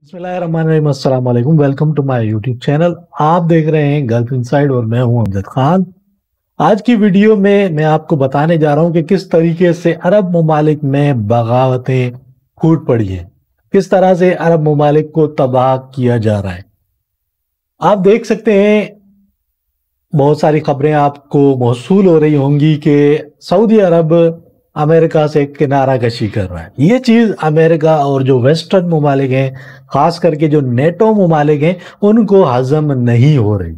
बिस्मिल्लाहिर्रहमानिर्रहीम, अस्सलाम वालेकुम। Welcome to my YouTube channel. आप देख रहे हैं गल्फ इनसाइड और मैं हूं अमजद खान। आज की वीडियो में मैं आपको बताने जा रहा हूं कि किस तरीके से अरब ममालिक में बगावतें फूट पड़ी हैं, किस तरह से अरब ममालिक को तबाह किया जा रहा है। आप देख सकते हैं, बहुत सारी खबरें आपको मौसूल हो रही होंगी कि सऊदी अरब अमेरिका से किनारा कशी कर रहा है। ये चीज अमेरिका और जो वेस्टर्न ममालिक हैं, खास करके जो नेटो ममालिक हैं, उनको हजम नहीं हो रही।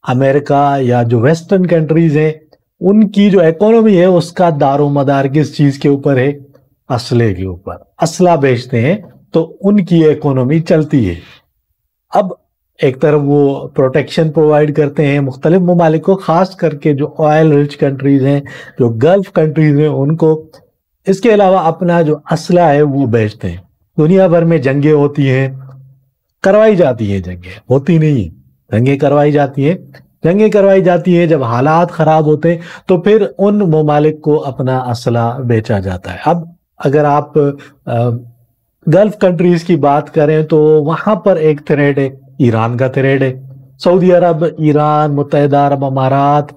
अमेरिका या जो वेस्टर्न कंट्रीज हैं, उनकी जो इकोनॉमी है उसका दारो मदार किस चीज के ऊपर है? असले के ऊपर। असला बेचते हैं तो उनकी इकोनॉमी चलती है। अब एक तरफ वो प्रोटेक्शन प्रोवाइड करते हैं मुख्तलिफ ममालिक को, खास करके जो ऑयल रिच कंट्रीज हैं, जो गल्फ कंट्रीज हैं उनको। इसके अलावा अपना जो असला है वो बेचते हैं। दुनिया भर में जंगें होती हैं, करवाई जाती हैं, जंगें होती नहीं है, जंगें करवाई जाती हैं। जंगें करवाई जाती हैं, जब हालात खराब होते हैं तो फिर उन ममालिक को अपना असला बेचा जाता है। अब अगर आप गल्फ कंट्रीज की बात करें तो वहां पर एक थ्रेड है, ईरान का थ्रेड है। सऊदी अरब, ईरान, मुत्तहिदा अरब अमारात,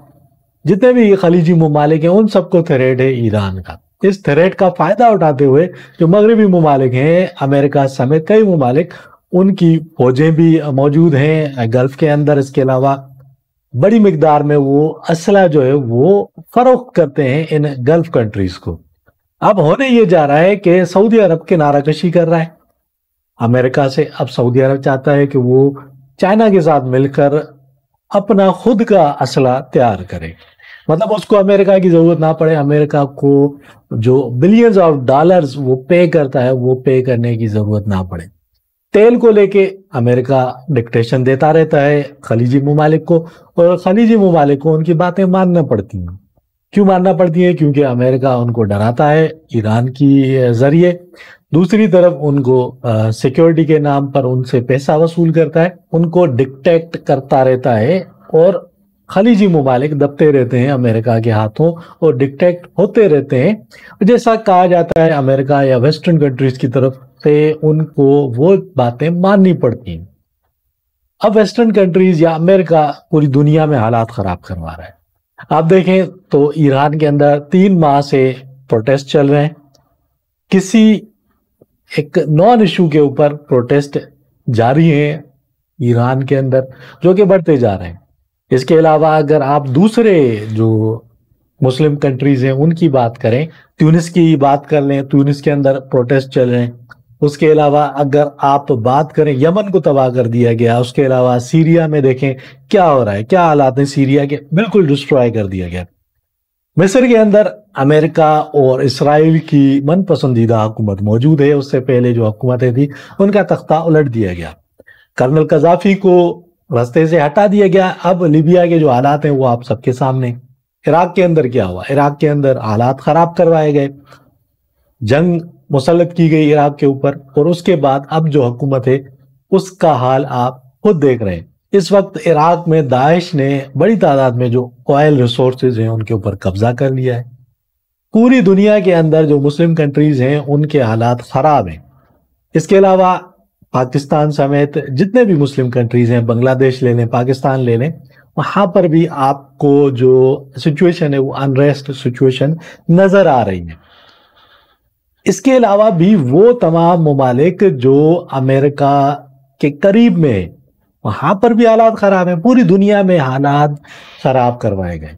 जितने भी खलीजी ममालिक हैं, उन सबको थ्रेड है ईरान का। इस थ्रेड का फायदा उठाते हुए जो मगरबी ममालिक हैं, अमेरिका समेत कई ममालिक, उनकी फौजें भी मौजूद हैं गल्फ के अंदर। इसके अलावा बड़ी मिकदार में वो असला जो है वो फरोख्त करते हैं इन गल्फ कंट्रीज को। अब होने ये जा रहा है कि सऊदी अरब किनाराकशी कर रहा है अमेरिका से। अब सऊदी अरब चाहता है कि वो चाइना के साथ मिलकर अपना खुद का असला तैयार करे, मतलब उसको अमेरिका की जरूरत ना पड़े। अमेरिका को जो बिलियंस ऑफ डॉलर्स वो पे करता है, वो पे करने की जरूरत ना पड़े। तेल को लेके अमेरिका डिक्टेशन देता रहता है खलीजी ममालिक को, और खलीजी ममालिक को उनकी बातें मानना पड़ती हैं। क्यों मानना पड़ती है? क्योंकि अमेरिका उनको डराता है ईरान की जरिए। दूसरी तरफ उनको सिक्योरिटी के नाम पर उनसे पैसा वसूल करता है, उनको डिक्टेट करता रहता है, और खलीजी ममालिक दबते रहते हैं अमेरिका के हाथों और डिक्टेट होते रहते हैं। जैसा कहा जाता है, अमेरिका या वेस्टर्न कंट्रीज की तरफ से उनको वो बातें माननी पड़ती हैं। अब वेस्टर्न कंट्रीज या अमेरिका पूरी दुनिया में हालात खराब करवा रहा है। आप देखें तो ईरान के अंदर 3 माह से प्रोटेस्ट चल रहे हैं। किसी एक नॉन इशू के ऊपर प्रोटेस्ट जारी है ईरान के अंदर, जो कि बढ़ते जा रहे हैं। इसके अलावा अगर आप दूसरे जो मुस्लिम कंट्रीज हैं उनकी बात करें, ट्यूनिस की बात कर लें, ट्यूनिस के अंदर प्रोटेस्ट चल रहे हैं। उसके अलावा अगर आप बात करें, यमन को तबाह कर दिया गया। उसके अलावा सीरिया में देखें क्या हो रहा है, क्या हालात हैं सीरिया के, बिल्कुल डिस्ट्रॉय कर दिया गया। मिस्र के अंदर अमेरिका और इसराइल की मन पसंदीदा हुकूमत मौजूद है। उससे पहले जो हुकूमतें थी उनका तख्ता उलट दिया गया, कर्नल कजाफी को रास्ते से हटा दिया गया। अब लीबिया के जो हालात हैं वो आप सबके सामने। इराक के अंदर क्या हुआ? इराक के अंदर हालात खराब करवाए गए, जंग मुसल्लत की गई इराक के ऊपर, और उसके बाद अब जो हुकूमत है उसका हाल आप खुद देख रहे हैं। इस वक्त इराक में दाइश ने बड़ी तादाद में जो ऑयल रिसोर्सेज हैं उनके ऊपर कब्जा कर लिया है। पूरी दुनिया के अंदर जो मुस्लिम कंट्रीज हैं उनके हालात खराब हैं। इसके अलावा पाकिस्तान समेत जितने भी मुस्लिम कंट्रीज हैं, बांग्लादेश ले लें, पाकिस्तान ले लें, वहां पर भी आपको जो सिचुएशन है वो अनरेस्ट सिचुएशन नजर आ रही है। इसके अलावा भी वो तमाम ममालिक जो अमेरिका के करीब में है, वहां पर भी हालात खराब है। पूरी दुनिया में हालात खराब करवाए गए।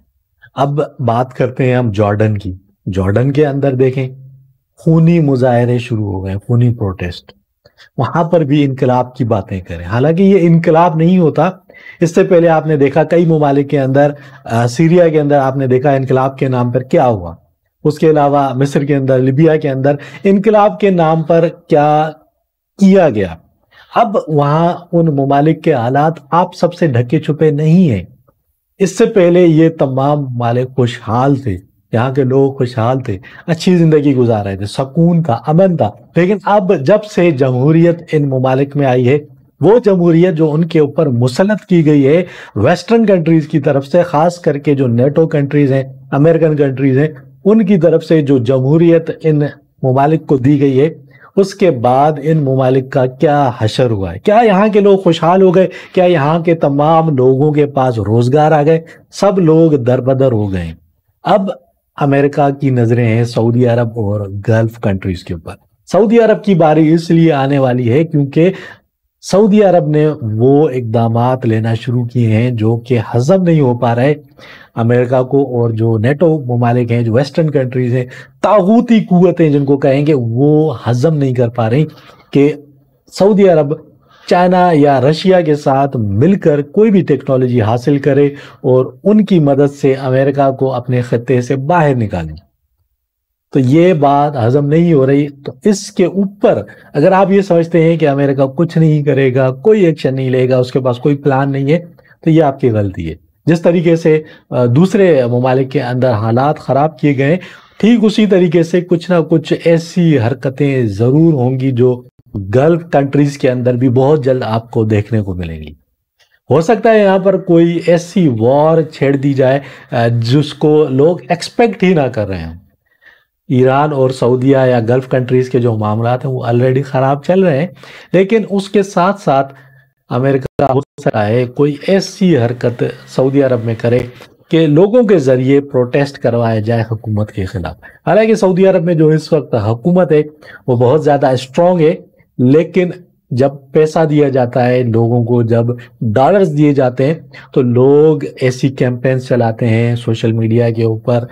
अब बात करते हैं हम जॉर्डन की। जॉर्डन के अंदर देखें, खूनी मुजाहरे शुरू हो गए, खूनी प्रोटेस्ट। वहां पर भी इनकलाब की बातें करें, हालांकि ये इनकलाब नहीं होता। इससे पहले आपने देखा कई ममालिक के अंदर, सीरिया के अंदर आपने देखा इनकलाब के नाम पर क्या हुआ। उसके अलावा मिस्र के अंदर, लिबिया के अंदर इनकलाब के नाम पर क्या किया गया। अब वहां उन ममालिक के हालात आप सबसे ढके छुपे नहीं है। इससे पहले ये तमाम ममालिक खुशहाल थे, यहाँ के लोग खुशहाल थे, अच्छी जिंदगी गुजार रहे थे, सुकून था, अमन था। लेकिन अब जब से जमहूरियत इन ममालिक में आई है, वो जमहूरियत जो उनके ऊपर मुसल्लत की गई है वेस्टर्न कंट्रीज की तरफ से, खास करके जो नेटो कंट्रीज हैं, अमेरिकन कंट्रीज हैं, उनकी तरफ से जो जमहूरियत इन ममालिक को दी गई है, اس کے بعد ان ممالک کا کیا حشر ہوا ہے؟ کیا یہاں کے لوگ خوشحال ہو گئے؟ کیا یہاں کے تمام لوگوں کے پاس روزگار آ گئے؟ سب لوگ دربدر ہو گئے۔ اب امریکہ کی نظریں ہیں سعودی عرب اور گلف کنٹریز کے اوپر۔ سعودی عرب کی باری اس لیے آنے والی ہے کیونکہ سعودی عرب نے وہ اقدامات لینا شروع کیے ہیں جو کہ ہضم نہیں ہو پا رہے امریکہ کو، اور جو نیٹو ممالک ہیں، جو ویسٹرن کنٹریز ہیں، طاغوتی قوتیں جن کو کہیں گے، وہ ہضم نہیں کر پا رہی کہ سعودی عرب چائنا یا رشیا کے ساتھ مل کر کوئی بھی ٹیکنالوجی حاصل کرے اور ان کی مدد سے امریکہ کو اپنے خطے سے باہر نکالیں۔ تو یہ بات ہضم نہیں ہو رہی۔ تو اس کے اوپر اگر آپ یہ سمجھتے ہیں کہ امریکہ کچھ نہیں کرے گا، کوئی ایکشن نہیں لے گا، اس کے پاس کوئی پلان نہیں ہے، تو یہ آپ کی غلطی ہے۔ جس طریقے سے دوسرے ممالک کے اندر حالات خراب کیے گئے، ٹھیک اسی طریقے سے کچھ نہ کچھ ایسی حرکتیں ضرور ہوں گی جو گلف کنٹریز کے اندر بھی بہت جلد آپ کو دیکھنے کو ملیں گی۔ ہو سکتا ہے یہاں پر کوئی ایسی وار چھیڑ دی جائے جس کو لوگ ایکسپیکٹ ہی نہ کر رہے ہیں۔ ایران اور سعودیہ یا گلف کنٹریز کے جو معاملات ہیں وہ آلریڈی خراب چل رہے ہیں، لیکن اس کے ساتھ ساتھ امریکہ ہو سکتا ہے کوئی ایسی حرکت سعودی عرب میں کرے کہ لوگوں کے ذریعے پروٹیسٹ کروایا جائے حکومت کے خلاف۔ حالانکہ سعودی عرب میں جو اس وقت حکومت ہے وہ بہت زیادہ اسٹرانگ ہے، لیکن جب پیسہ دیا جاتا ہے لوگوں کو، جب ڈالرز دیے جاتے ہیں، تو لوگ ایسی کیمپینز چلاتے ہیں سوشل میڈیا کے اوپر،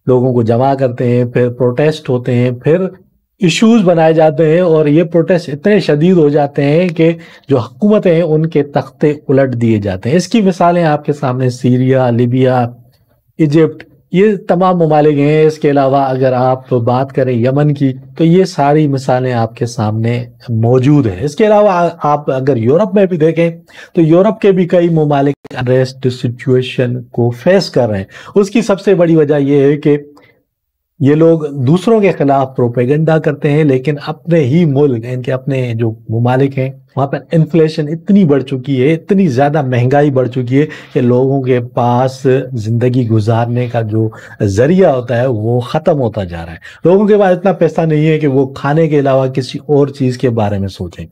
لوگوں کو جمع کرتے ہیں، پھر پروٹیسٹ ہوتے ہیں، پھر ایشوز بنائے جاتے ہیں، اور یہ پروٹیسٹ اتنے شدید ہو جاتے ہیں کہ جو حکومتیں ہیں ان کے تختے الٹ دیے جاتے ہیں۔ اس کی مثالیں آپ کے سامنے سیریا، لیبیا، ایجپٹ، یہ تمام ممالک ہیں۔ اس کے علاوہ اگر آپ بات کریں یمن کی تو یہ ساری مثالیں آپ کے سامنے موجود ہیں۔ اس کے علاوہ آپ اگر یورپ میں بھی دیکھیں تو یورپ کے بھی کئی ممالک انریسٹ سچویشن کو فیس کر رہے ہیں۔ اس کی سب سے بڑی وجہ یہ ہے کہ یہ لوگ دوسروں کے خلاف پروپیگنڈا کرتے ہیں، لیکن اپنے ہی ملک، ان کے اپنے جو ممالک ہیں وہاں پر انفلیشن اتنی بڑھ چکی ہے، اتنی زیادہ مہنگائی بڑھ چکی ہے کہ لوگوں کے پاس زندگی گزارنے کا جو ذریعہ ہوتا ہے وہ ختم ہوتا جا رہا ہے۔ لوگوں کے پاس اتنا پیسہ نہیں ہے کہ وہ کھانے کے علاوہ کسی اور چیز کے بارے میں سوچیں۔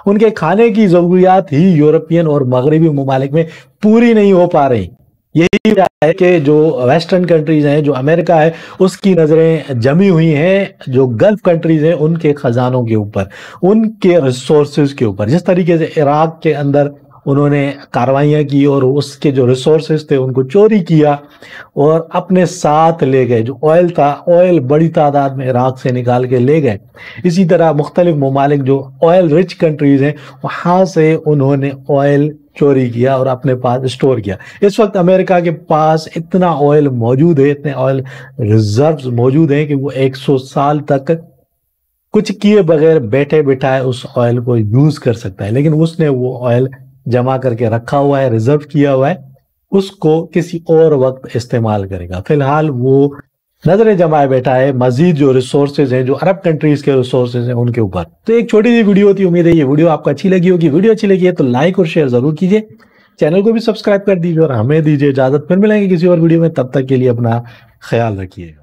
ان کے کھانے کی ضروریات ہی یورپین اور مغربی ممالک میں پوری نہیں ہو پا رہی۔ یہی وجہ ہے کہ جو ویسٹرن کنٹریز ہیں، جو امریکہ ہے، اس کی نظریں جمی ہوئی ہیں جو گلف کنٹریز ہیں ان کے خزانوں کے اوپر، ان کے ریسورسز کے اوپر۔ جس طریقے سے عراق کے اندر انہوں نے کاروائیاں کی اور اس کے جو ریسورسز تھے ان کو چوری کیا اور اپنے ساتھ لے گئے، جو آئل تھا، آئل بڑی تعداد میں عراق سے نکال کے لے گئے۔ اسی طرح مختلف ممالک جو آئل رچ کنٹریز ہیں وہاں سے انہوں نے آئل چوری کیا اور اپنے پاس اسٹور کیا۔ اس وقت امریکہ کے پاس اتنا آئل موجود ہے، اتنے آئل ریزروز موجود ہیں کہ وہ 100 سال تک کچھ کیے بغیر بیٹھے بٹھائے اس آئل کو یوز کر سکتا ہے، لیکن اس نے وہ آئل جمع کر کے رکھا ہوا ہے، ریزرو کیا ہوا ہے، اس کو کسی اور وقت استعمال کرے گا۔ فی الحال وہ نظریں جمائے بیٹھا ہے مزید جو ریسورسز ہیں، جو عرب کنٹریز کے ریسورسز ہیں ان کے اوپر۔ تو ایک چھوٹی سی ویڈیو تھی، امید ہے یہ ویڈیو آپ کو اچھی لگی ہوگی۔ ویڈیو اچھی لگی ہے تو لائک اور شیئر ضرور کیجئے، چینل کو بھی سبسکرائب کر دیجئے اور ہمیں دیجئے اجازت۔ پھر ملیں گے کسی اور ویڈیو میں، تب تک کے لیے اپنا خیال رکھیے گا۔